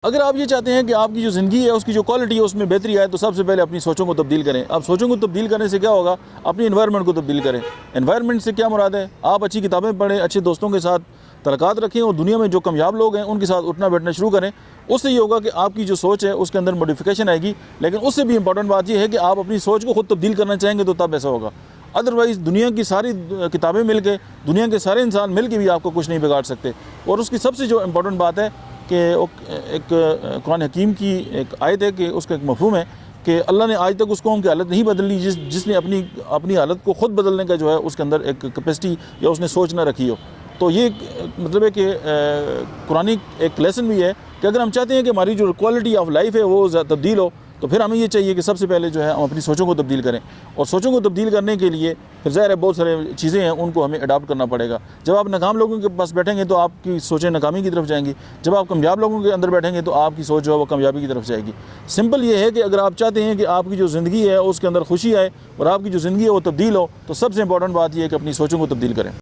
अगर आप ये चाहते हैं कि आपकी जो ज़िंदगी है उसकी जो क्वालिटी है उसमें बेहतरी आए तो सबसे पहले अपनी सोचों को तब्दील करें। अब सोचों को तब्दील करने से क्या होगा, अपनी एनवायरनमेंट को तब्दील करें। एनवायरनमेंट से क्या मुराद है, आप अच्छी किताबें पढ़ें, अच्छे दोस्तों के साथ तलक़ात रखें और दुनिया में जो कामयाब लोग हैं उनके साथ उठना बैठना शुरू करें। उससे ये होगा कि आपकी जो सोच है उसके अंदर मॉडिफिकेशन आएगी। लेकिन उससे भी इंपॉर्टेंट बात यह है कि आप अपनी सोच को खुद तब्दील करना चाहेंगे तो तब ऐसा होगा। अदरवाइज़ दुनिया की सारी किताबें मिल के, दुनिया के सारे इंसान मिल के भी आपको कुछ नहीं बिगाड़ सकते। और उसकी सबसे जो इम्पोर्टेंट बात है कि एक कुरान हकीम की एक आयत है कि उसका एक मफ़हूम है कि अल्लाह ने आज तक उस कौम की हालत नहीं बदली जिसने अपनी हालत को ख़ुद बदलने का जो है उसके अंदर एक कैपेसिटी या उसने सोच ना रखी हो। तो ये मतलब है कि कुरानी एक लेसन भी है कि अगर हम चाहते हैं कि हमारी जो क्वालिटी ऑफ लाइफ है वो तब्दील हो तो फिर हमें ये चाहिए कि सबसे पहले जो है हम अपनी सोचों को तब्दील करें। और सोचों को तब्दील करने के लिए फिर ज़ाहिर है बहुत सारी चीज़ें हैं उनको हमें अडॉप्ट करना पड़ेगा। जब आप नाकाम लोगों के पास बैठेंगे तो आपकी सोचें नाकामी की तरफ जाएंगी, जब आप कामयाब लोगों के अंदर बैठेंगे तो आपकी सोच जो है वो कामयाबी की तरफ जाएगी। सिंपल ये है कि अगर आप चाहते हैं कि आपकी जो ज़िंदगी है उसके अंदर खुशी आए और आपकी जो ज़िंदगी है वो तब्दील हो तो सबसे इंपॉर्टेंट बात यह है कि अपनी सोचों को तब्दील करें।